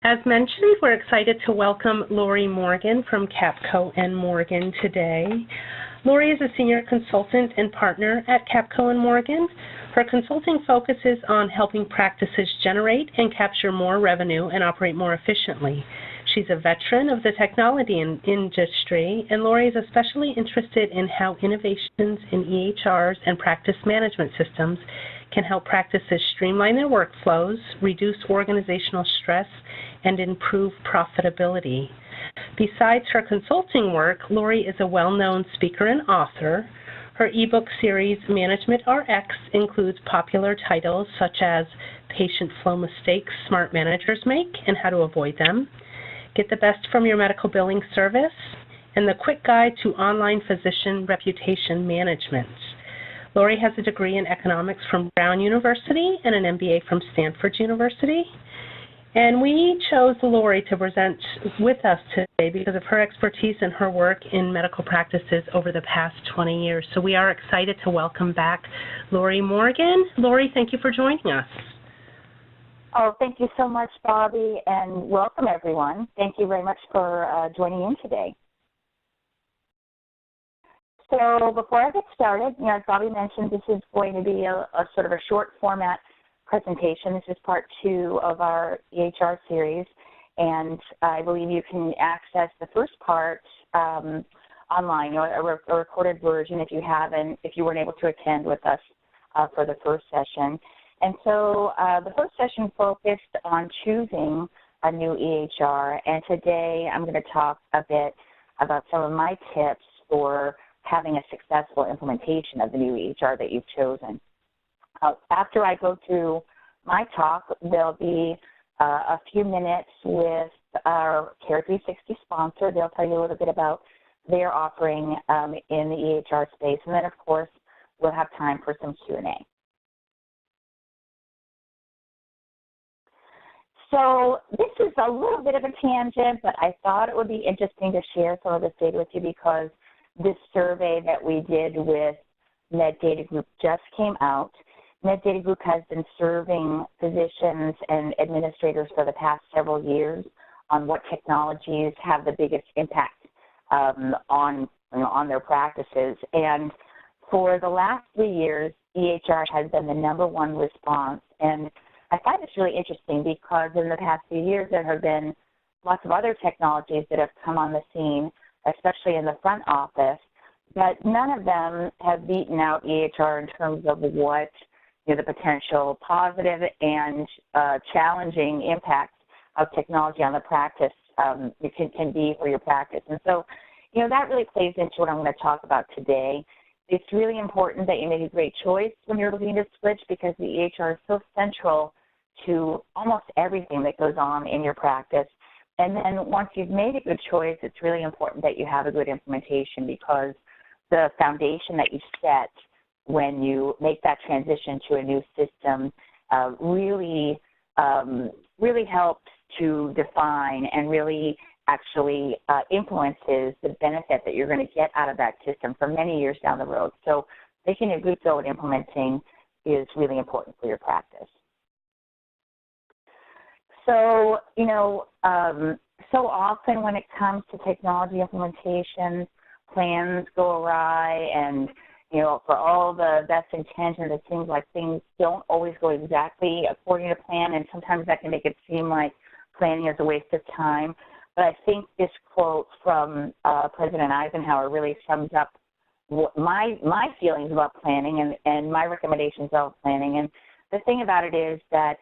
As mentioned, we're excited to welcome Laurie Morgan from Capko and Morgan today. Laurie is a senior consultant and partner at Capko and Morgan. Her consulting focuses on helping practices generate and capture more revenue and operate more efficiently. She's a veteran of the technology industry, and Laurie is especially interested in how innovations in EHRs and practice management systems can help practices streamline their workflows, reduce organizational stress, and improve profitability. Besides her consulting work, Laurie is a well-known speaker and author. Her ebook series, Management RX, includes popular titles such as Patient Flow Mistakes Smart Managers Make and How to Avoid Them, Get the Best from Your Medical Billing Service, and The Quick Guide to Online Physician Reputation Management. Laurie has a degree in economics from Brown University and an MBA from Stanford University. And we chose Laurie to present with us today because of her expertise and her work in medical practices over the past 20 years. So we are excited to welcome back Laurie Morgan. Laurie, thank you for joining us. Oh, thank you so much, Bobby, and welcome, everyone. Thank you very much for joining in today. So before I get started, as Bobby mentioned, this is going to be a sort of a short format presentation. This is part 2 of our EHR series, and I believe you can access the first part online, a recorded version if you weren't able to attend with us for the first session. And so the first session focused on choosing a new EHR, and today I'm going to talk a bit about some of my tips for having a successful implementation of the new EHR that you've chosen. After I go through my talk, there'll be a few minutes with our Care 360 sponsor. They'll tell you a little bit about their offering in the EHR space. And then, of course, we'll have time for some Q&A. So this is a little bit of a tangent, but I thought it would be interesting to share some of this data with you because this survey that we did with MedData Group just came out. MedData Group has been serving physicians and administrators for the past several years on what technologies have the biggest impact on their practices. And for the last 3 years, EHR has been the #1 response. And I find this really interesting because in the past few years, there have been lots of other technologies that have come on the scene, especially in the front office, but none of them have beaten out EHR in terms of what the potential positive and challenging impact of technology on the practice can be for your practice. And so, that really plays into what I'm going to talk about today. It's really important that you make a great choice when you're looking to switch because the EHR is so central to almost everything that goes on in your practice. And then once you've made a good choice, it's really important that you have a good implementation because the foundation that you set when you make that transition to a new system really helps to define and really actually influences the benefit that you're going to get out of that system for many years down the road. So making a good go at implementing is really important for your practice. So, so often when it comes to technology implementation, plans go awry and, for all the best intentions, it seems like things don't always go exactly according to plan, and sometimes that can make it seem like planning is a waste of time. But I think this quote from President Eisenhower really sums up what my feelings about planning and my recommendations about planning. And the thing about it is that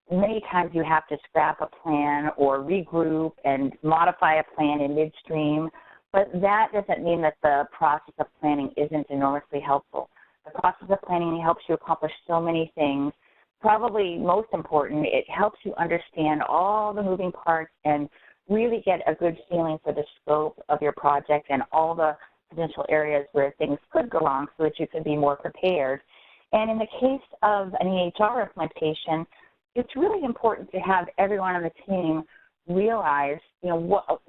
many times you have to scrap a plan or regroup and modify a plan in midstream, but that doesn't mean that the process of planning isn't enormously helpful. The process of planning helps you accomplish so many things. Probably most important, it helps you understand all the moving parts and really get a good feeling for the scope of your project and all the potential areas where things could go wrong so that you can be more prepared. And in the case of an EHR implementation, it's really important to have everyone on the team realize,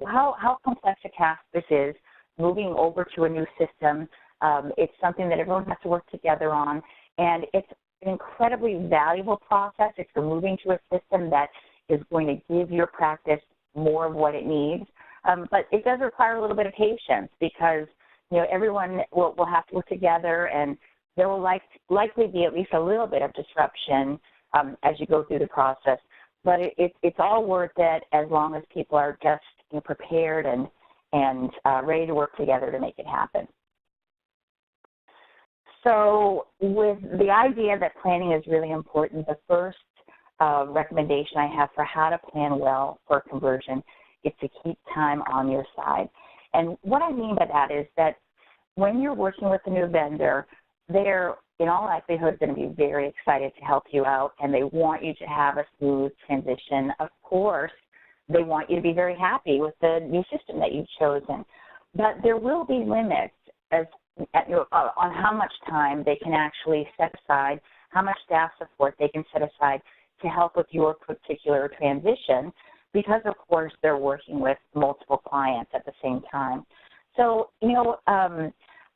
how complex a task this is, moving over to a new system. It's something that everyone has to work together on, and it's an incredibly valuable process. It's moving to a system that is going to give your practice more of what it needs. But it does require a little bit of patience because, everyone will have to work together, and there will likely be at least a little bit of disruption as you go through the process. But it's all worth it as long as people are just prepared and ready to work together to make it happen. So with the idea that planning is really important, the first recommendation I have for how to plan well for conversion is to keep time on your side. And what I mean by that is that when you're working with a new vendor, they're in all likelihood going to be very excited to help you out, and they want you to have a smooth transition. Of course, they want you to be very happy with the new system that you've chosen. But there will be limits on how much time they can actually set aside, how much staff support they can set aside to help with your particular transition, because, of course, they're working with multiple clients at the same time. So,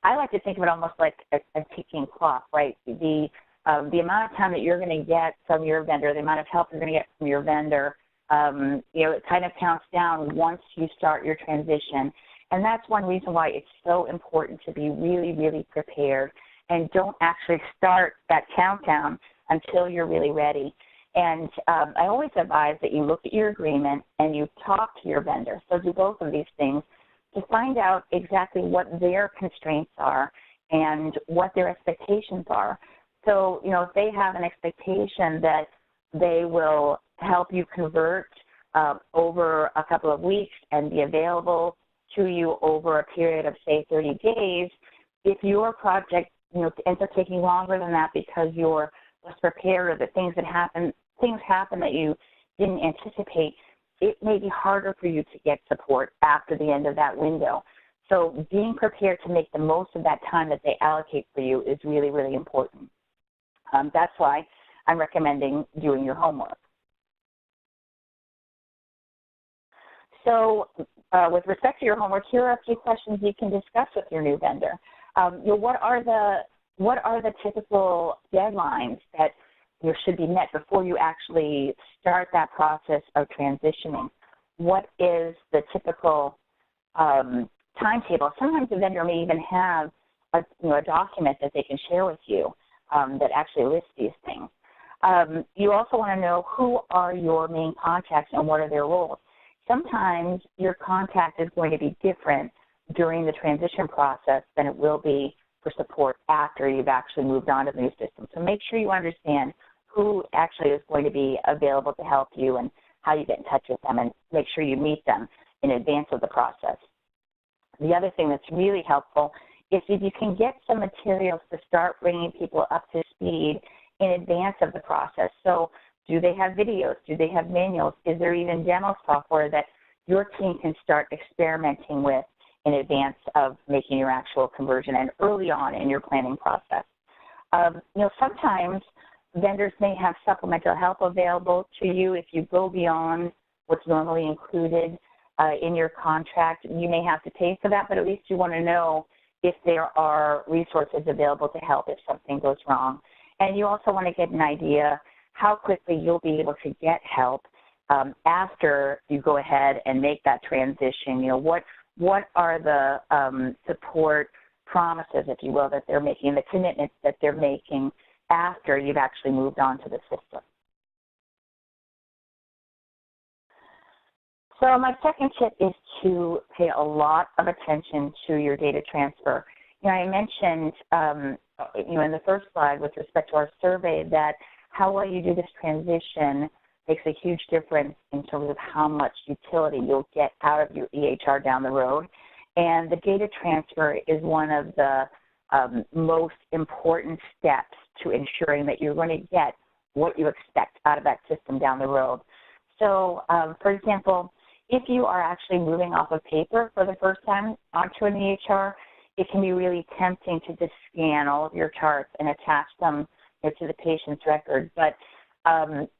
I like to think of it almost like a ticking clock, right? The amount of time that you're going to get from your vendor, the amount of help you're going to get from your vendor, it kind of counts down once you start your transition. And that's one reason why it's so important to be really, really prepared and don't actually start that countdown until you're really ready. And I always advise that you look at your agreement and you talk to your vendor. So do both of these things to find out exactly what their constraints are and what their expectations are. So, if they have an expectation that they will help you convert over a couple of weeks and be available to you over a period of, say, 30 days, if your project, ends up taking longer than that because you're less prepared or that things happen that you didn't anticipate, it may be harder for you to get support after the end of that window. So being prepared to make the most of that time that they allocate for you is really, really important. That's why I'm recommending doing your homework. So with respect to your homework, here are a few questions you can discuss with your new vendor. What are the typical deadlines that should be met before you actually start that process of transitioning? What is the typical timetable? Sometimes the vendor may even have a document that they can share with you that actually lists these things. You also want to know who are your main contacts and what are their roles. Sometimes your contact is going to be different during the transition process than it will be for support after you've actually moved on to the new system. So make sure you understand who actually is going to be available to help you and how you get in touch with them, and make sure you meet them in advance of the process. The other thing that's really helpful is if you can get some materials to start bringing people up to speed in advance of the process. So do they have videos? Do they have manuals? Is there even demo software that your team can start experimenting with in advance of making your actual conversion and early on in your planning process? Sometimes vendors may have supplemental help available to you. If you go beyond what's normally included in your contract, you may have to pay for that, but at least you want to know if there are resources available to help if something goes wrong. And you also want to get an idea how quickly you'll be able to get help after you go ahead and make that transition. What are the support promises, if you will, that they're making, the commitments that they're making after you've actually moved on to the system. So my second tip is to pay a lot of attention to your data transfer. I mentioned, in the first slide with respect to our survey that how well you do this transition makes a huge difference in terms of how much utility you'll get out of your EHR down the road. And the data transfer is one of the most important steps to ensuring that you're going to get what you expect out of that system down the road. So, for example, if you are actually moving off of paper for the first time onto an EHR, it can be really tempting to just scan all of your charts and attach them to the patient's record. But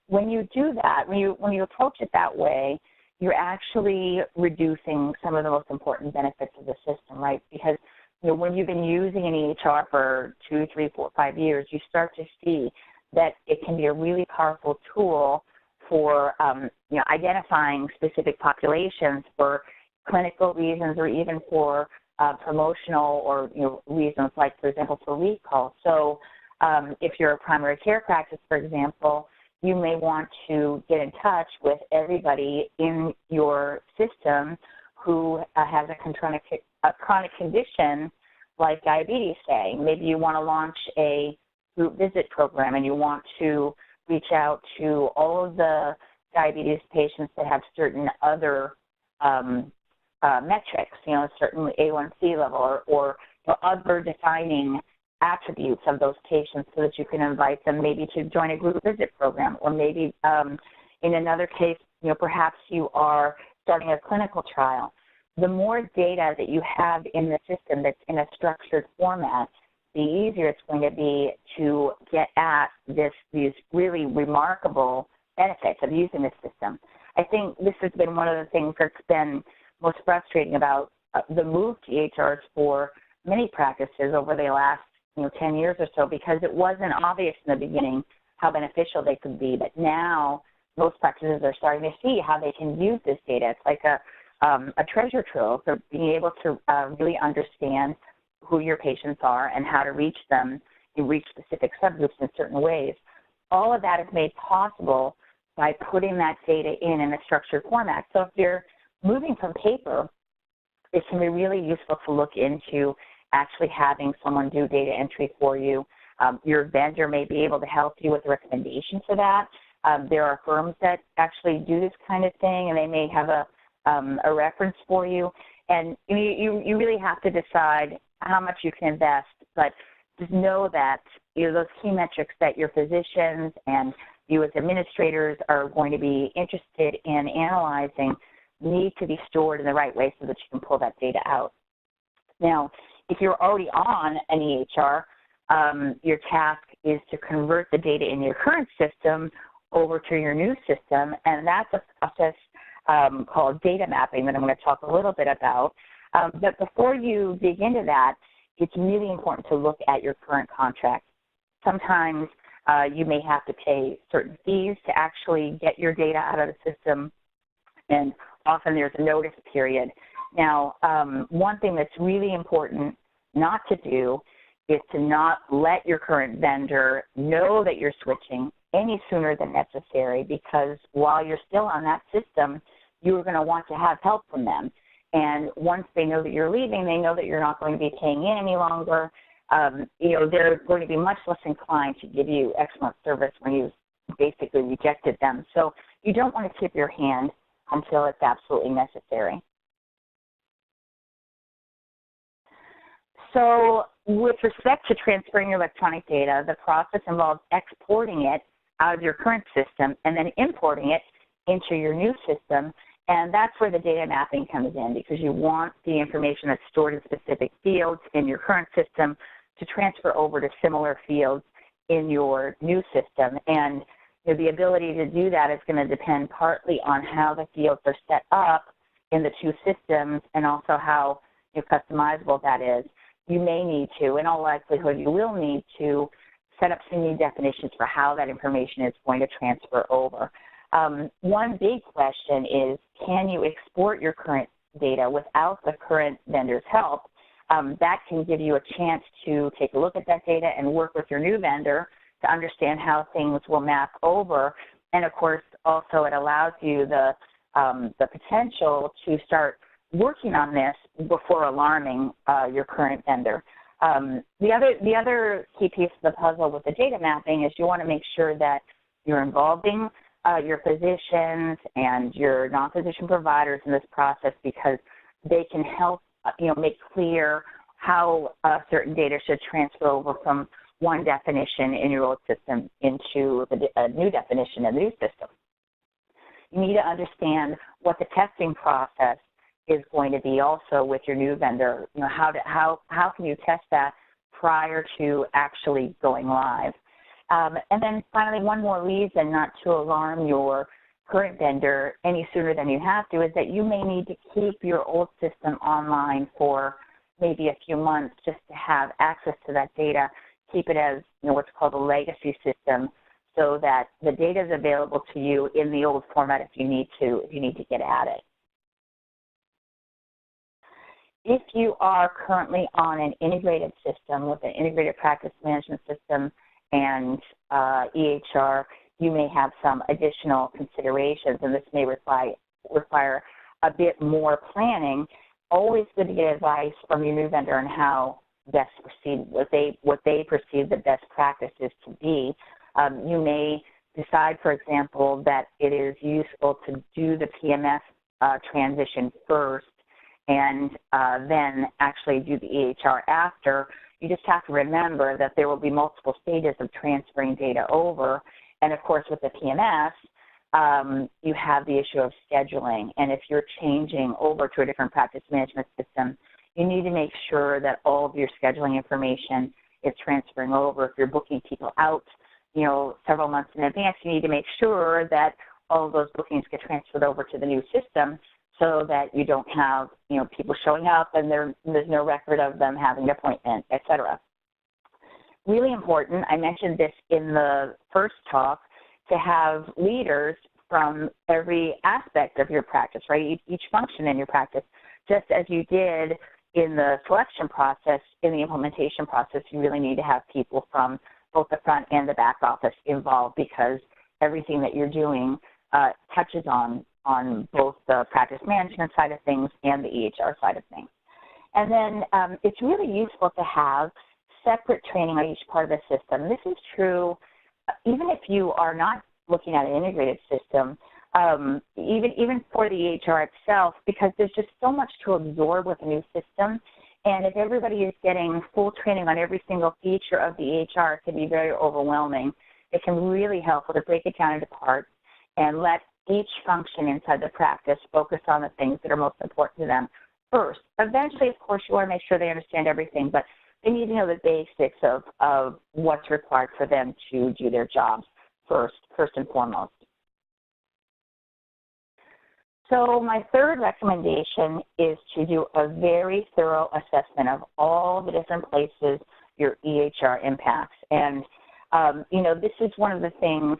when you do that, when you approach it that way, you're actually reducing some of the most important benefits of the system, right? Because when you've been using an EHR for 2, 3, 4, 5 years, you start to see that it can be a really powerful tool for identifying specific populations for clinical reasons or even for promotional or reasons, like, for example, for recall. So if you're a primary care practice, for example, you may want to get in touch with everybody in your system who has a chronic condition like diabetes, say. Maybe you want to launch a group visit program and you want to reach out to all of the diabetes patients that have certain other metrics, certainly A1C level or other defining attributes of those patients, so that you can invite them maybe to join a group visit program, or maybe in another case, perhaps you are starting a clinical trial. The more data that you have in the system that's in a structured format, the easier it's going to be to get at these really remarkable benefits of using this system. I think this has been one of the things that's been most frustrating about the move to EHRs for many practices over the last 10 years or so, because it wasn't obvious in the beginning how beneficial they could be. But now most practices are starting to see how they can use this data. It's like a treasure trove for being able to really understand who your patients are and how to reach them, and reach specific subgroups in certain ways. All of that is made possible by putting that data in a structured format. So if you're moving from paper, it can be really useful to look into actually having someone do data entry for you. Your vendor may be able to help you with a recommendation for that. There are firms that actually do this kind of thing, and they may have a reference for you. And you really have to decide how much you can invest, but just know that those key metrics that your physicians and you as administrators are going to be interested in analyzing need to be stored in the right way so that you can pull that data out. Now, if you're already on an EHR, your task is to convert the data in your current system over to your new system, and that's a process called data mapping that I'm going to talk a little bit about. But before you dig into that, it's really important to look at your current contract. Sometimes you may have to pay certain fees to actually get your data out of the system, and often there's a notice period. Now, one thing that's really important not to do is to not let your current vendor know that you're switching any sooner than necessary, because while you're still on that system, you're going to want to have help from them. And once they know that you're leaving, they know that you're not going to be paying in any longer. They're going to be much less inclined to give you excellent service when you've basically rejected them. So you don't want to tip your hand until it's absolutely necessary. So with respect to transferring your electronic data, the process involves exporting it out of your current system and then importing it into your new system. And that's where the data mapping comes in, because you want the information that's stored in specific fields in your current system to transfer over to similar fields in your new system. And the ability to do that is going to depend partly on how the fields are set up in the two systems and also how customizable that is. You may need to, in all likelihood, you will need to set up some new definitions for how that information is going to transfer over. One big question is, can you export your current data without the current vendor's help? That can give you a chance to take a look at that data and work with your new vendor to understand how things will map over. And of course, also it allows you the potential to start working on this before alarming your current vendor. The other key piece of the puzzle with the data mapping is you want to make sure that you're involving your physicians and your non-physician providers in this process, because they can help make clear how certain data should transfer over from one definition in your old system into a new definition in the new system. You need to understand what the testing process is going to be also with your new vendor. How can you test that prior to actually going live? And then finally, one more reason not to alarm your current vendor any sooner than you have to is that you may need to keep your old system online for maybe a few months just to have access to that data, keep it as what's called a legacy system, so that the data is available to you in the old format if you need to get at it. If you are currently on an integrated system with an integrated practice management system and EHR, you may have some additional considerations, and this may require a bit more planning. Always good to get advice from your new vendor on how best to proceed, what they perceive the best practices to be. You may decide, for example, that it is useful to do the PMS transition first and then actually do the EHR after. You just have to remember that there will be multiple stages of transferring data over. And of course, with the PMS, you have the issue of scheduling. And if you're changing over to a different practice management system, you need to make sure that all of your scheduling information is transferring over. If you're booking people out, several months in advance, you need to make sure that all of those bookings get transferred over to the new system so that you don't have, people showing up and there's no record of them having an appointment, et cetera. Really important, I mentioned this in the first talk, to have leaders from every aspect of your practice, right? Each function in your practice, just as you did in the selection process, in the implementation process, you really need to have people from both the front and the back office involved, because everything that you're doing touches on both the practice management side of things and the EHR side of things. And then it's really useful to have separate training on each part of the system. This is true even if you are not looking at an integrated system, even for the EHR itself, because there's just so much to absorb with a new system. And if everybody is getting full training on every single feature of the EHR, it can be very overwhelming. It can really help to break it down into parts and let each function inside the practice focus on the things that are most important to them first. Eventually, of course, you want to make sure they understand everything, but they need to know the basics of what's required for them to do their jobs first and foremost. So my third recommendation is to do a very thorough assessment of all the different places your EHR impacts. And, this is one of the things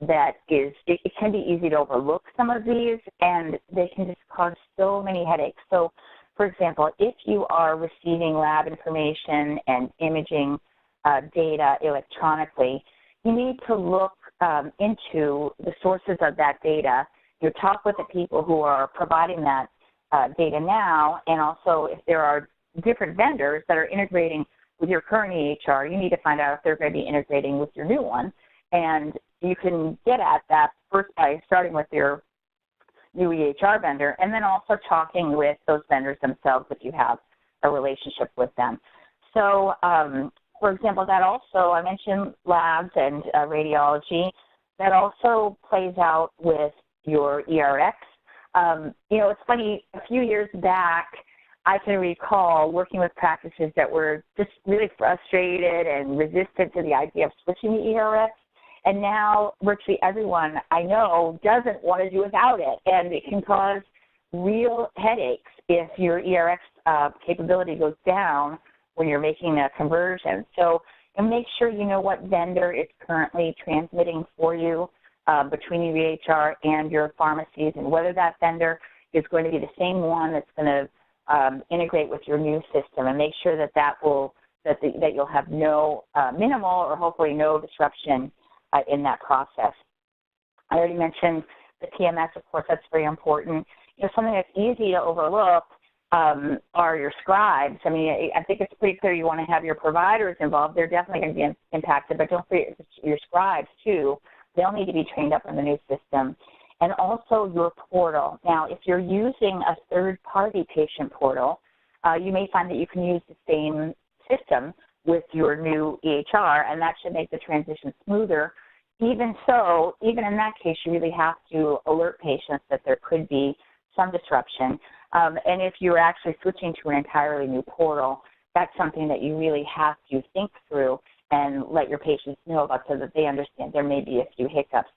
that it can be easy to overlook some of these, and they can just cause so many headaches. So, for example, if you are receiving lab information and imaging data electronically, you need to look into the sources of that data. You talk with the people who are providing that data now, and also if there are different vendors that are integrating with your current EHR, you need to find out if they're going to be integrating with your new one. And you can get at that first by starting with your new EHR vendor, and then also talking with those vendors themselves if you have a relationship with them. So, for example, that also, I mentioned labs and radiology, that also plays out with your ERX. It's funny, a few years back, I can recall working with practices that were just really frustrated and resistant to the idea of switching to ERX. And now virtually everyone I know doesn't want to do without it. And it can cause real headaches if your ERX capability goes down when you're making a conversion. So make sure you know what vendor is currently transmitting for you between your EHR and your pharmacies, and whether that vendor is going to be the same one that's going to integrate with your new system, and make sure that you'll have no minimal or hopefully no disruption in that process. I already mentioned the PMS, of course, that's very important. Something that's easy to overlook are your scribes. I mean, I think it's pretty clear you want to have your providers involved. They're definitely going to be impacted, but don't forget your scribes, too. They'll need to be trained up in the new system. And also your portal. Now, if you're using a third-party patient portal, you may find that you can use the same system with your new EHR, and that should make the transition smoother. Even so, even in that case, you really have to alert patients that there could be some disruption. And if you're actually switching to an entirely new portal, that's something that you really have to think through and let your patients know about, so that they understand there may be a few hiccups.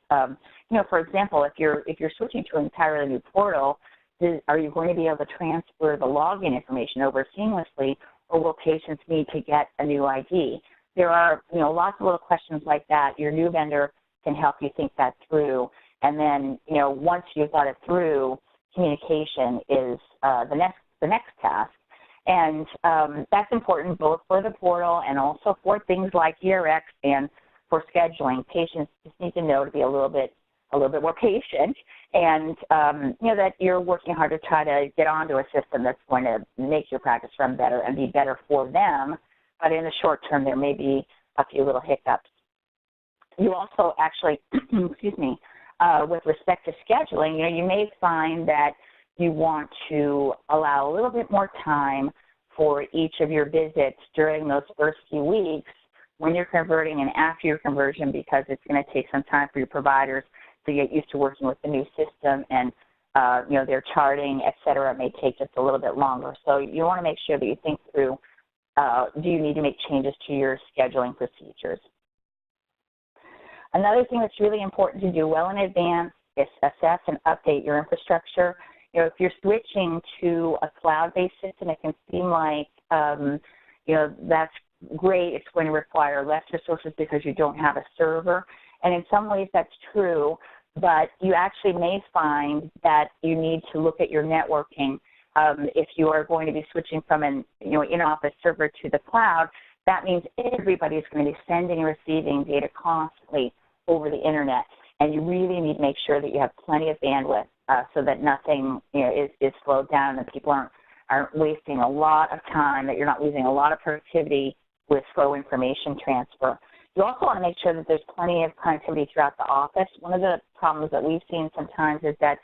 For example, if you're switching to an entirely new portal, are you going to be able to transfer the login information over seamlessly, or will patients need to get a new ID? There are, lots of little questions like that. Your new vendor can help you think that through. And then, you know, once you've got it through, communication is the next task. And that's important both for the portal and also for things like ERX and for scheduling. Patients just need to know to be a little bit more patient, and you know, that you're working hard to try to get onto a system that's going to make your practice run better and be better for them. But in the short term, there may be a few little hiccups. You also actually, excuse me, with respect to scheduling, you know, you may find that you want to allow a little bit more time for each of your visits during those first few weeks when you're converting and after your conversion, because it's going to take some time for your providers to get used to working with the new system, and you know, their charting, et cetera, may take just a little bit longer. So you want to make sure that you think through, do you need to make changes to your scheduling procedures? Another thing that's really important to do well in advance is assess and update your infrastructure. You know, if you're switching to a cloud-based system, it can seem like, you know, that's great. It's going to require less resources because you don't have a server. And in some ways that's true, but you actually may find that you need to look at your networking. If you are going to be switching from an, you know, in-office server to the cloud, that means everybody is going to be sending and receiving data constantly over the internet. And you really need to make sure that you have plenty of bandwidth so that nothing, you know, is slowed down and people aren't wasting a lot of time, that you're not losing a lot of productivity with slow information transfer. You also want to make sure that there's plenty of connectivity throughout the office. One of the problems that we've seen sometimes is that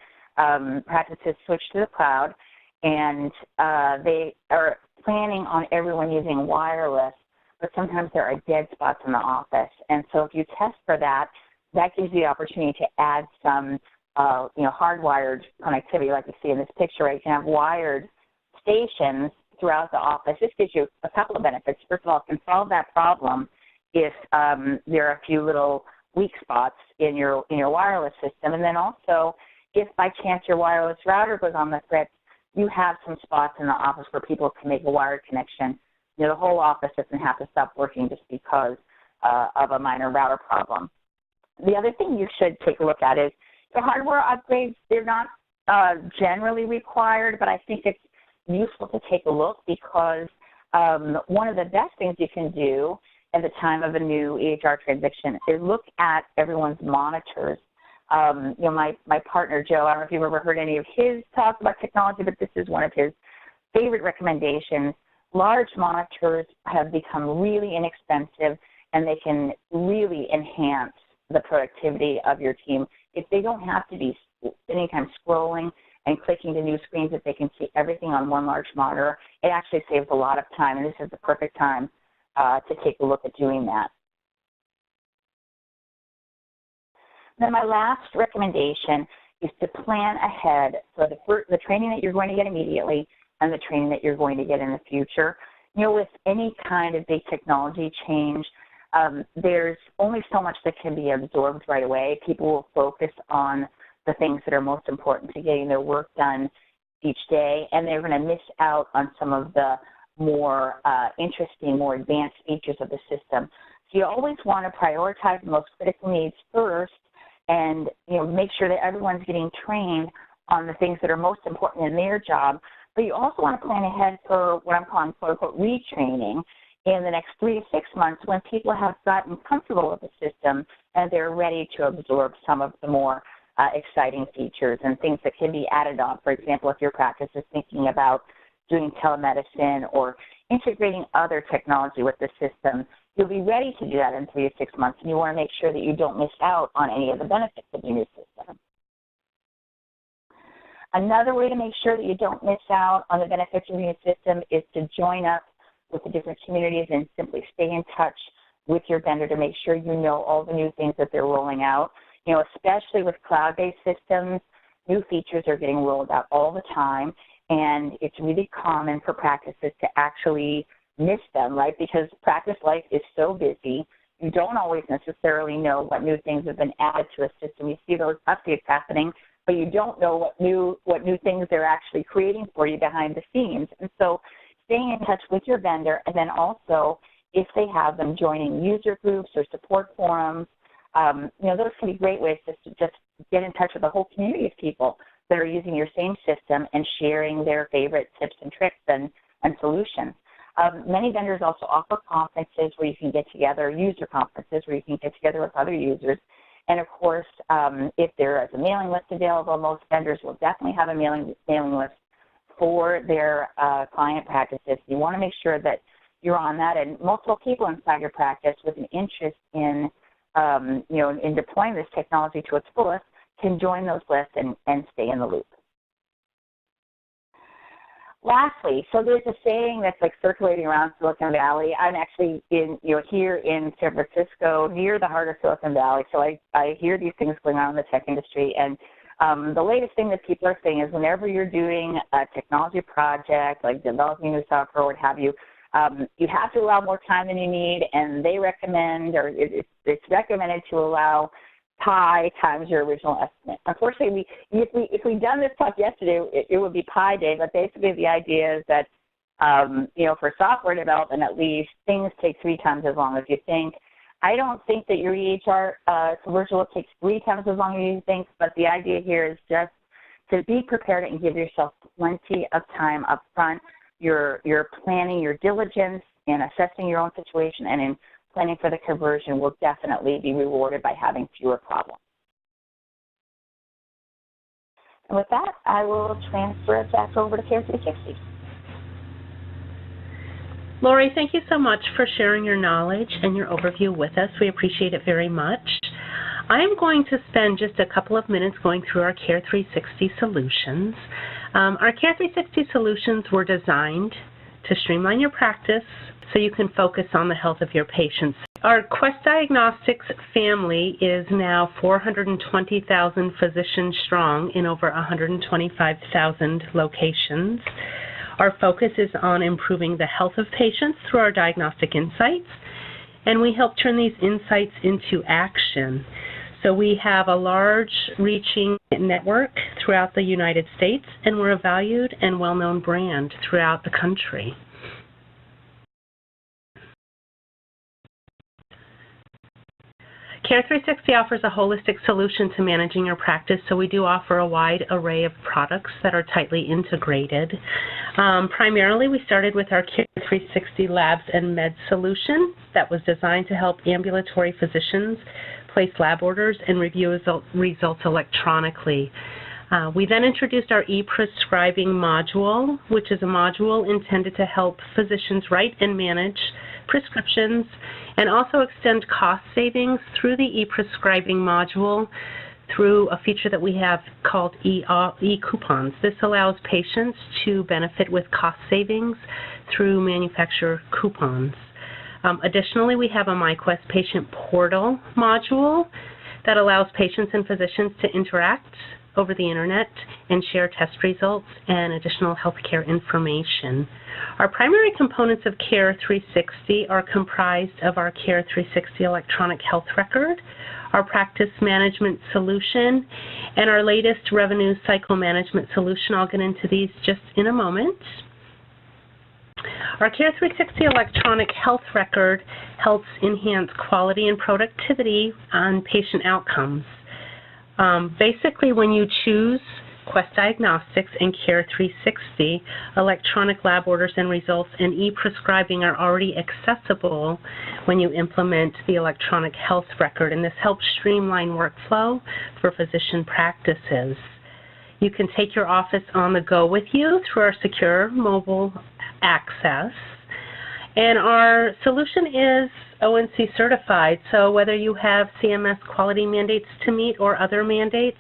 practices switch to the cloud, and they are planning on everyone using wireless, but sometimes there are dead spots in the office. And so if you test for that, that gives you the opportunity to add some you know, hardwired connectivity like you see in this picture, right? You can have wired stations throughout the office. This gives you a couple of benefits. First of all, it can solve that problem if there are a few little weak spots in your wireless system. And then also, if by chance your wireless router goes on the fritz, you have some spots in the office where people can make a wired connection. You know, the whole office doesn't have to stop working just because of a minor router problem. The other thing you should take a look at is the hardware upgrades. They're not generally required, but I think it's useful to take a look, because one of the best things you can do at the time of a new EHR transition is look at everyone's monitors. You know, my partner, Joe, I don't know if you've ever heard any of his talk about technology, but this is one of his favorite recommendations. Large monitors have become really inexpensive, and they can really enhance the productivity of your team. If they don't have to be spending time scrolling and clicking to new screens, if they can see everything on one large monitor, it actually saves a lot of time, and this is the perfect time to take a look at doing that. Then my last recommendation is to plan ahead for the training that you're going to get immediately and the training that you're going to get in the future. You know, with any kind of big technology change, there's only so much that can be absorbed right away. People will focus on the things that are most important to getting their work done each day, and they're going to miss out on some of the more interesting, more advanced features of the system. So you always want to prioritize the most critical needs first, and you know, make sure that everyone's getting trained on the things that are most important in their job. But you also want to plan ahead for what I'm calling quote-unquote retraining in the next 3 to 6 months, when people have gotten comfortable with the system and they're ready to absorb some of the more exciting features and things that can be added on. For example, if your practice is thinking about doing telemedicine or integrating other technology with the system, you'll be ready to do that in 3 to 6 months, and you want to make sure that you don't miss out on any of the benefits of your new system. Another way to make sure that you don't miss out on the benefits of your new system is to join up with the different communities and simply stay in touch with your vendor to make sure you know all the new things that they're rolling out. You know, especially with cloud-based systems, new features are getting rolled out all the time, and it's really common for practices to actually miss them, right? Because practice life is so busy, you don't always necessarily know what new things have been added to a system. You see those updates happening, but you don't know what new things they're actually creating for you behind the scenes. And so staying in touch with your vendor, and then also if they have them, joining user groups or support forums those can be great ways to just get in touch with a whole community of people that are using your same system and sharing their favorite tips and tricks and solutions. Many vendors also offer conferences where you can get together, user conferences where you can get together with other users. And of course, if there is a mailing list available, most vendors will definitely have a mailing list for their client practices. You want to make sure that you're on that, and multiple people inside your practice with an interest in, in deploying this technology to its fullest can join those lists and stay in the loop. Lastly, so there's a saying that's like circulating around Silicon Valley. I'm actually here in San Francisco, near the heart of Silicon Valley, so I hear these things going on in the tech industry. And the latest thing that people are saying is whenever you're doing a technology project, like developing new software or what have you, you have to allow more time than you need, and they recommend, or it's recommended to allow pi times your original estimate. Unfortunately, if we'd done this talk yesterday, it would be pi day, but basically the idea is that, for software development at least, things take 3 times as long as you think. I don't think that your EHR solution will take 3 times as long as you think, but the idea here is just to be prepared and give yourself plenty of time up front. Your planning, your diligence in assessing your own situation and in planning for the conversion will definitely be rewarded by having fewer problems. And with that, I will transfer it back over to Care 360. Laurie, thank you so much for sharing your knowledge and your overview with us. We appreciate it very much. I am going to spend just a couple of minutes going through our Care 360 solutions. Our Care 360 solutions were designed to streamline your practice so you can focus on the health of your patients. Our Quest Diagnostics family is now 420,000 physicians strong in over 125,000 locations. Our focus is on improving the health of patients through our diagnostic insights, and we help turn these insights into action. So we have a large reaching network throughout the United States, and we're a valued and well-known brand throughout the country. Care 360 offers a holistic solution to managing your practice, so we do offer a wide array of products that are tightly integrated. Primarily, we started with our Care 360 Labs and Med solution that was designed to help ambulatory physicians place lab orders and review results electronically. We then introduced our e-prescribing module, which is a module intended to help physicians write and manage prescriptions and also extend cost savings through the e-prescribing module through a feature that we have called e-coupons. This allows patients to benefit with cost savings through manufacturer coupons. Additionally, we have a MyQuest patient portal module that allows patients and physicians to interact over the internet and share test results and additional healthcare information. Our primary components of Care 360 are comprised of our Care 360 electronic health record, our practice management solution, and our latest revenue cycle management solution. I'll get into these just in a moment. Our Care 360 electronic health record helps enhance quality and productivity on patient outcomes. Basically, when you choose Quest Diagnostics and Care 360, electronic lab orders and results and e-prescribing are already accessible when you implement the electronic health record, and this helps streamline workflow for physician practices. You can take your office on the go with you through our secure mobile access, and our solution is ONC certified, so whether you have CMS quality mandates to meet or other mandates,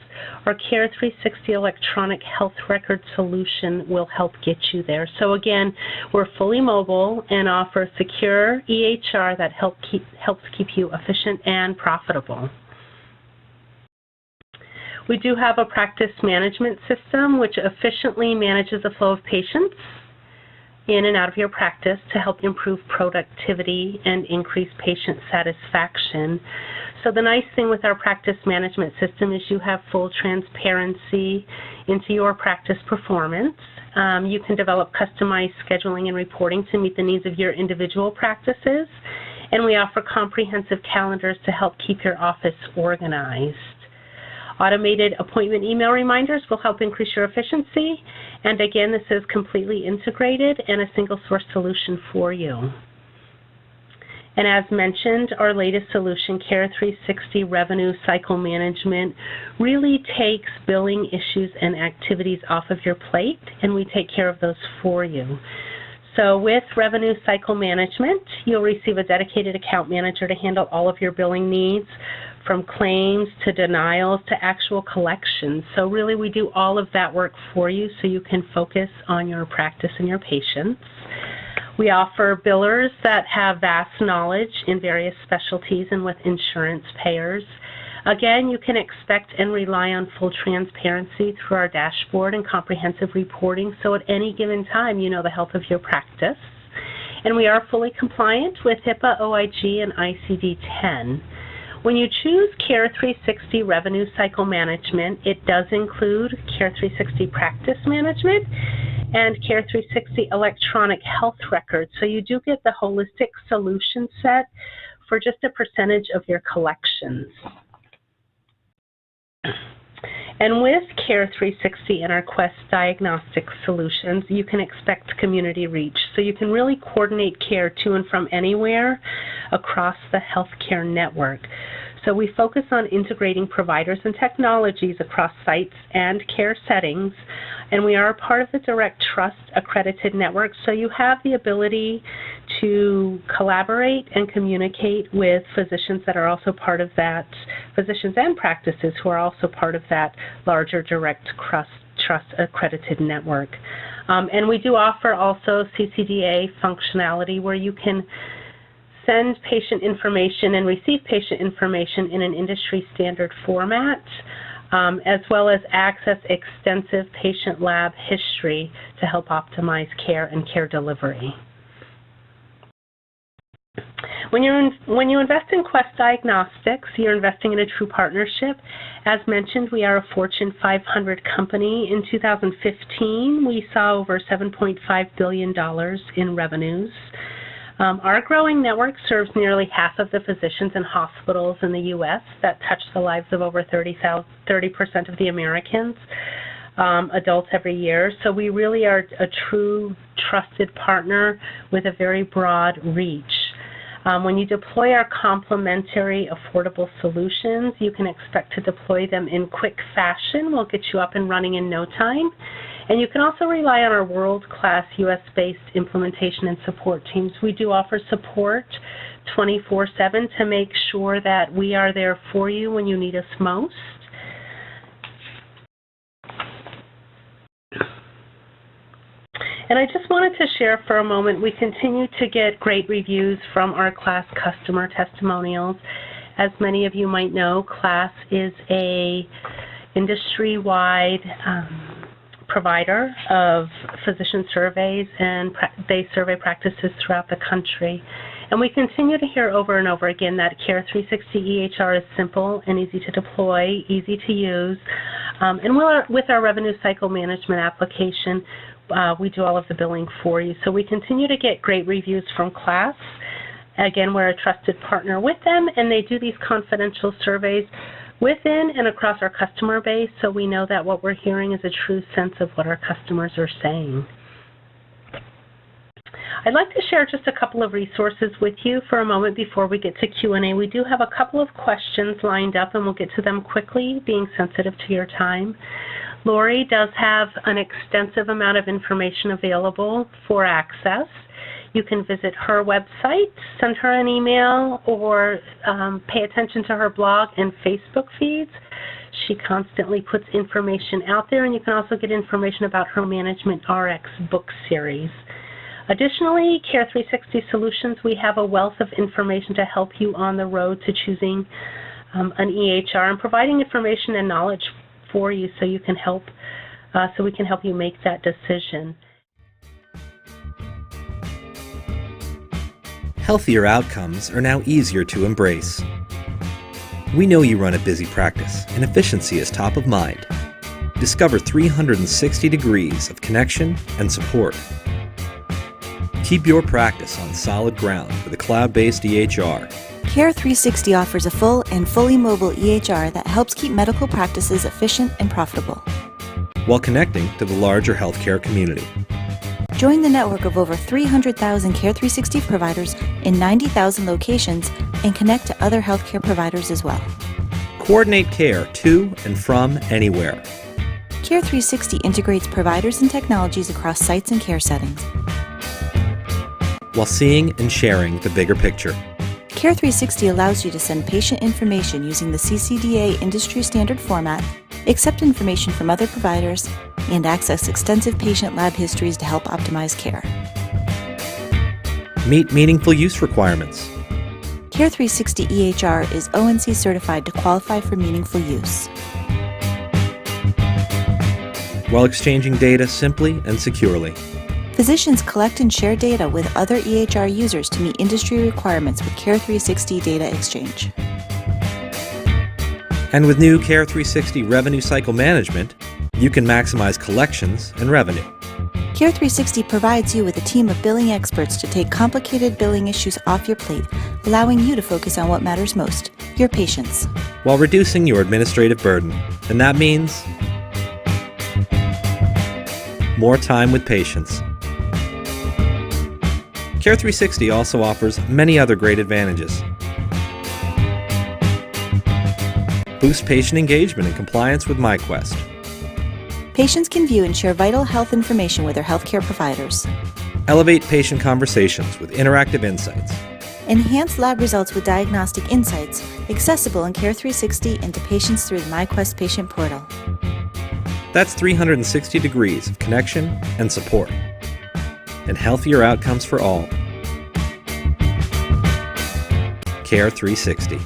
our Care 360 electronic health record solution will help get you there. So again, we're fully mobile and offer secure EHR that helps keep you efficient and profitable. We do have a practice management system which efficiently manages the flow of patients in and out of your practice to help improve productivity and increase patient satisfaction. So the nice thing with our practice management system is you have full transparency into your practice performance. You can develop customized scheduling and reporting to meet the needs of your individual practices. and we offer comprehensive calendars to help keep your office organized. Automated appointment email reminders will help increase your efficiency, and again, this is completely integrated and a single source solution for you. And as mentioned, our latest solution, Care 360 Revenue Cycle Management, really takes billing issues and activities off of your plate, and we take care of those for you. So with Revenue Cycle Management, you'll receive a dedicated account manager to handle all of your billing needs, from claims to denials to actual collections. So really we do all of that work for you so you can focus on your practice and your patients. We offer billers that have vast knowledge in various specialties and with insurance payers. Again, you can expect and rely on full transparency through our dashboard and comprehensive reporting, so at any given time you know the health of your practice. And we are fully compliant with HIPAA, OIG, and ICD-10. When you choose Care 360 Revenue Cycle Management, it does include Care 360 Practice Management and Care 360 Electronic Health Records. So you do get the holistic solution set for just a percentage of your collections. And with Care 360 and our Quest diagnostic solutions, you can expect community reach. So you can really coordinate care to and from anywhere across the healthcare network. So we focus on integrating providers and technologies across sites and care settings, and we are a part of the Direct Trust accredited network, so you have the ability to collaborate and communicate with physicians that are also part of that, physicians and practices who are also part of that larger Direct Trust accredited network. And we do offer also CCDA functionality where you can send patient information and receive patient information in an industry standard format, as well as access extensive patient lab history to help optimize care and care delivery. When you invest in Quest Diagnostics, you're investing in a true partnership. As mentioned, we are a Fortune 500 company. In 2015, we saw over $7.5 billion in revenues. Our growing network serves nearly half of the physicians and hospitals in the U.S. that touch the lives of over 30% of the Americans, adults every year. So we really are a true trusted partner with a very broad reach. When you deploy our complementary affordable solutions, you can expect to deploy them in quick fashion. We'll get you up and running in no time. And you can also rely on our world-class U.S.-based implementation and support teams. We do offer support 24/7 to make sure that we are there for you when you need us most. And I just wanted to share for a moment, we continue to get great reviews from our KLAS customer testimonials. As many of you might know, KLAS is a industry-wide provider of physician surveys, and they survey practices throughout the country. And we continue to hear over and over again that Care 360 EHR is simple and easy to deploy, easy to use. And with our revenue cycle management application, we do all of the billing for you. So we continue to get great reviews from KLAS. Again, we're a trusted partner with them, and they do these confidential surveys within and across our customer base, so we know that what we're hearing is a true sense of what our customers are saying. I'd like to share just a couple of resources with you for a moment before we get to Q&A. We do have a couple of questions lined up, and we'll get to them quickly, being sensitive to your time. Laurie does have an extensive amount of information available for access. You can visit her website, send her an email, or pay attention to her blog and Facebook feeds. She constantly puts information out there, and you can also get information about her Management RX book series. Additionally, Care 360 Solutions, we have a wealth of information to help you on the road to choosing an EHR and providing information and knowledge for you so you can help, so we can help you make that decision. Healthier outcomes are now easier to embrace. We know you run a busy practice, and efficiency is top of mind. Discover 360 degrees of connection and support. Keep your practice on solid ground with a cloud-based EHR. Care 360 offers a full and fully mobile EHR that helps keep medical practices efficient and profitable, while connecting to the larger healthcare community. Join the network of over 300,000 Care 360 providers in 90,000 locations and connect to other healthcare providers as well. Coordinate care to and from anywhere. Care 360 integrates providers and technologies across sites and care settings, while seeing and sharing the bigger picture. Care 360 allows you to send patient information using the CCDA industry standard format, accept information from other providers, and access extensive patient lab histories to help optimize care. Meet meaningful use requirements. Care 360 EHR is ONC certified to qualify for meaningful use, while exchanging data simply and securely. Physicians collect and share data with other EHR users to meet industry requirements with Care 360 Data Exchange. And with new Care 360 Revenue Cycle Management, you can maximize collections and revenue. Care 360 provides you with a team of billing experts to take complicated billing issues off your plate, allowing you to focus on what matters most, your patients, while reducing your administrative burden. And that means more time with patients. Care 360 also offers many other great advantages. Boost patient engagement and compliance with MyQuest. Patients can view and share vital health information with their healthcare providers. Elevate patient conversations with interactive insights. Enhance lab results with diagnostic insights, accessible in Care 360 and to patients through the MyQuest patient portal. That's 360 degrees of connection and support, and healthier outcomes for all. Care 360.